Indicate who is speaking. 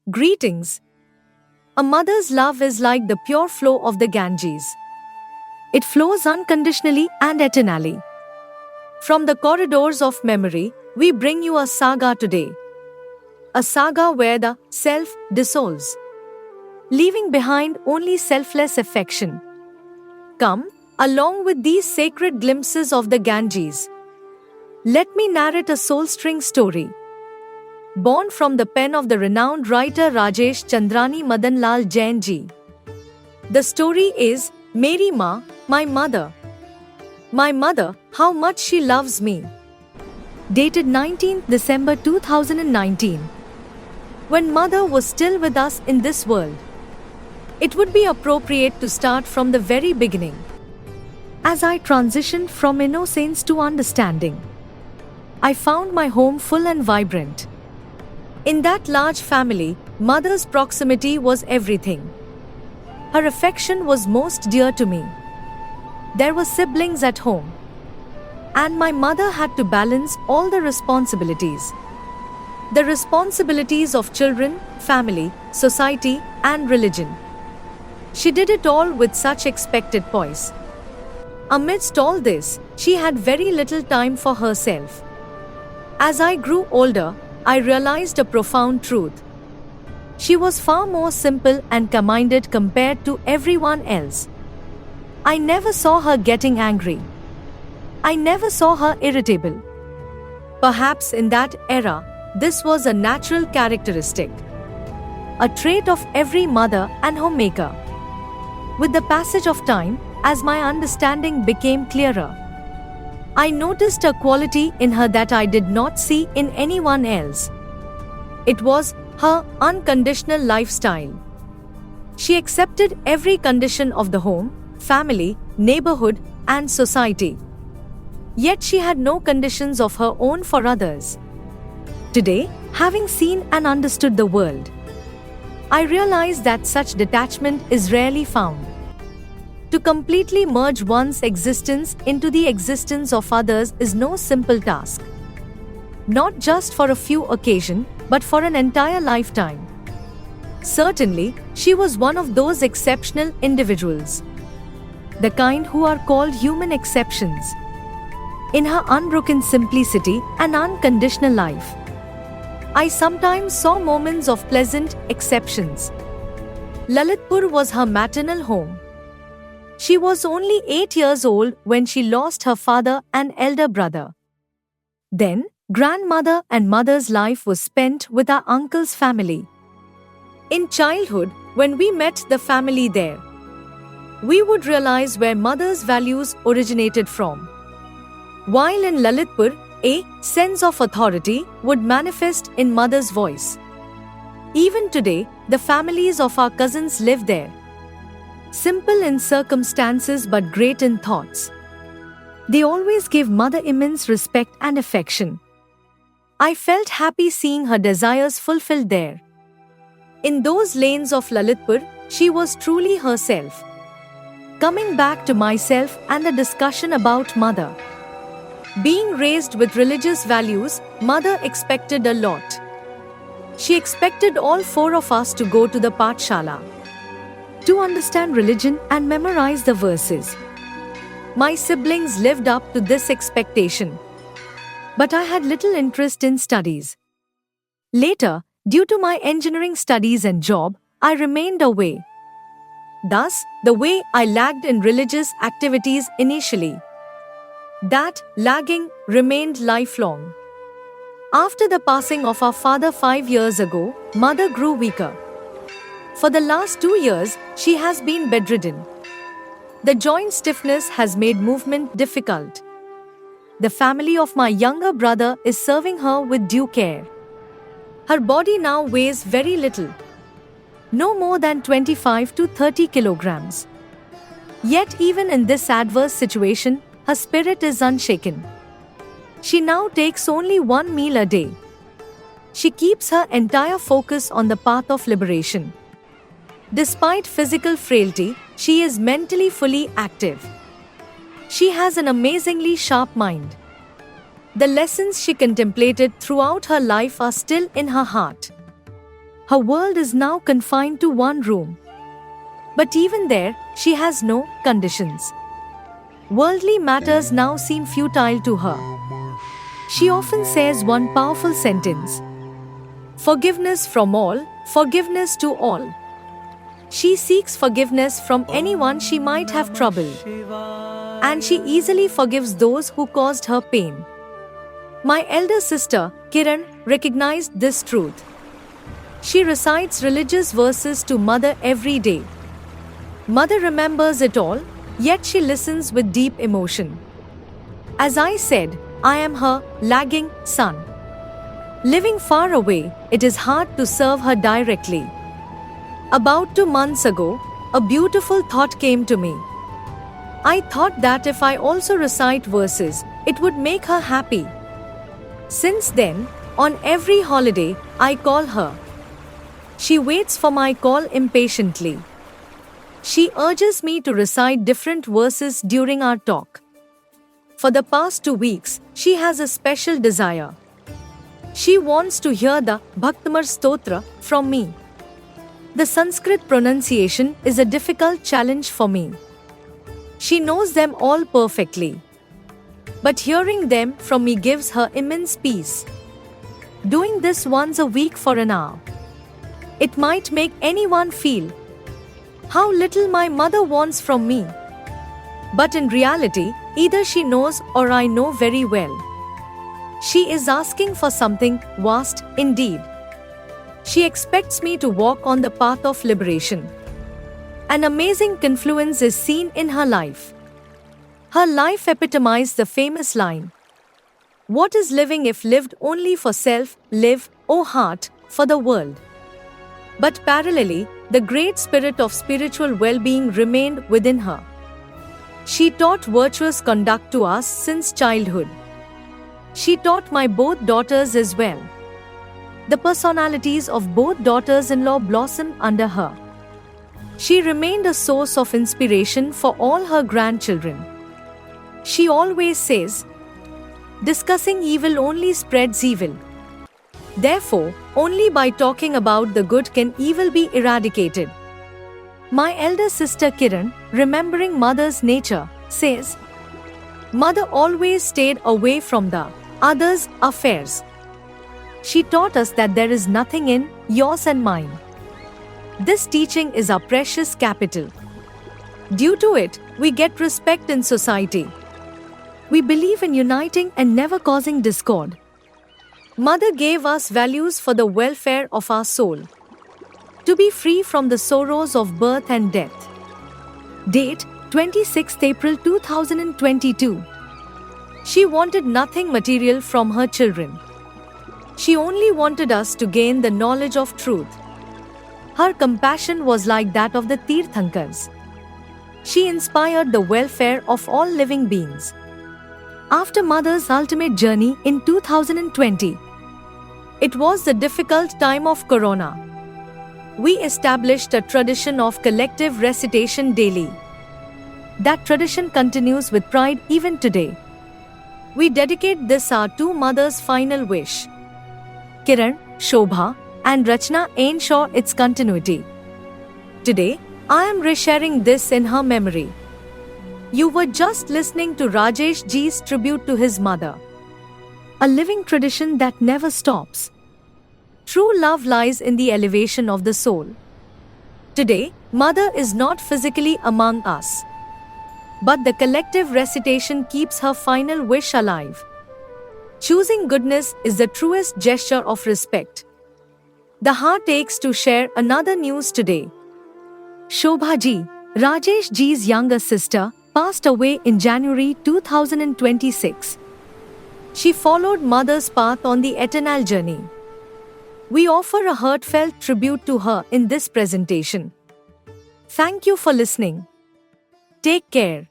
Speaker 1: Greetings. A mother's love is like the pure flow of the Ganges. It flows unconditionally and eternally. From the corridors of memory, we bring you a saga today. A saga where the self dissolves, leaving behind only selfless affection. Come, along with these sacred glimpses of the Ganges. Let me narrate a soul-stirring story. Born from the pen of the renowned writer Rajesh Chandrani Madan Lal Jain ji. The story is Meri Ma, my mother. My mother, how much she loves me. Dated 19th December 2019. When mother was still with us in this world. It would be appropriate to start from the very beginning. As I transitioned from innocence to understanding, I found my home full and vibrant. In that large family, mother's proximity was everything. Her affection was most dear to me. There were siblings at home, and my mother had to balance all the responsibilities. The responsibilities of children, family, society, and religion. She did it all with such expected poise. Amidst all this, she had very little time for herself. As I grew older, I realized a profound truth. She was far more simple and calm-minded compared to everyone else. I never saw her getting angry. I never saw her irritable. Perhaps in that era, this was a natural characteristic, a trait of every mother and homemaker. With the passage of time, as my understanding became clearer, I noticed a quality in her that I did not see in anyone else. It was her unconditional lifestyle. She accepted every condition of the home, family, neighborhood, and society. Yet she had no conditions of her own for others. Today, having seen and understood the world, I realize that such detachment is rarely found. To completely merge one's existence into the existence of others is no simple task. Not just for a few occasions, but for an entire lifetime. Certainly, she was one of those exceptional individuals. The kind who are called human exceptions. In her unbroken simplicity and unconditional life, I sometimes saw moments of pleasant exceptions. Lalitpur was her maternal home. She was only 8 years old when she lost her father and elder brother. Then, grandmother and mother's life was spent with our uncle's family. In childhood, when we met the family there, we would realize where mother's values originated from. While in Lalitpur, a sense of authority would manifest in mother's voice. Even today, the families of our cousins live there. Simple in circumstances but great in thoughts. They always give mother immense respect and affection. I felt happy seeing her desires fulfilled there. In those lanes of Lalitpur, she was truly herself. Coming back to myself and the discussion about mother. Being raised with religious values, mother expected a lot. She expected all 4 of us to go to the Pathshala, to understand religion and memorize the verses. My siblings lived up to this expectation. But I had little interest in studies. Later, due to my engineering studies and job, I remained away. Thus, the way I lagged in religious activities initially, that lagging remained lifelong. After the passing of our father 5 years ago, mother grew weaker. For the last 2 years, she has been bedridden. The joint stiffness has made movement difficult. The family of my younger brother is serving her with due care. Her body now weighs very little, no more than 25 to 30 kilograms. Yet even in this adverse situation, her spirit is unshaken. She now takes only 1 meal a day. She keeps her entire focus on the path of liberation. Despite physical frailty, she is mentally fully active. She has an amazingly sharp mind. The lessons she contemplated throughout her life are still in her heart. Her world is now confined to one room. But even there, she has no conditions. Worldly matters now seem futile to her. She often says one powerful sentence: forgiveness from all, forgiveness to all. She seeks forgiveness from anyone she might have troubled, and she easily forgives those who caused her pain. My elder sister, Kiran, recognized this truth. She recites religious verses to Mother every day. Mother remembers it all, yet she listens with deep emotion. As I said, I am her lagging son. Living far away, it is hard to serve her directly. About 2 months ago, a beautiful thought came to me. I thought that if I also recite verses, it would make her happy. Since then, on every holiday, I call her. She waits for my call impatiently. She urges me to recite different verses during our talk. For the past 2 weeks, she has a special desire. She wants to hear the Bhaktamar Stotra from me. The Sanskrit pronunciation is a difficult challenge for me. She knows them all perfectly. But hearing them from me gives her immense peace. Doing this once a week for an hour, it might make anyone feel how little my mother wants from me. But in reality, either she knows or I know very well. She is asking for something vast indeed. She expects me to walk on the path of liberation. An amazing confluence is seen in her life. Her life epitomized the famous line, "What is living if lived only for self? Live, O heart, for the world." But parallelly, the great spirit of spiritual well-being remained within her. She taught virtuous conduct to us since childhood. She taught my both daughters as well. The personalities of both daughters-in-law blossomed under her. She remained a source of inspiration for all her grandchildren. She always says, "Discussing evil only spreads evil." Therefore, only by talking about the good can evil be eradicated. My elder sister Kiran, remembering mother's nature, says, "Mother always stayed away from the others' affairs. She taught us that there is nothing in yours and mine." This teaching is our precious capital. Due to it, we get respect in society. We believe in uniting and never causing discord. Mother gave us values for the welfare of our soul. To be free from the sorrows of birth and death. Date, 26th April 2022. She wanted nothing material from her children. She only wanted us to gain the knowledge of truth. Her compassion was like that of the Tirthankars. She inspired the welfare of all living beings. After Mother's ultimate journey in 2020, it was the difficult time of Corona. We established a tradition of collective recitation daily. That tradition continues with pride even today. We dedicate this hour to Mother's final wish. Kiran, Shobha, and Rachna ensure its continuity. Today, I am resharing this in her memory. You were just listening to Rajesh Ji's tribute to his mother. A living tradition that never stops. True love lies in the elevation of the soul. Today, Mother is not physically among us. But the collective recitation keeps her final wish alive. Choosing goodness is the truest gesture of respect. The heart aches to share another news today. Shobha Ji, Rajesh Ji's younger sister, passed away in January 2026. She followed Mother's path on the eternal journey. We offer a heartfelt tribute to her in this presentation. Thank you for listening. Take care.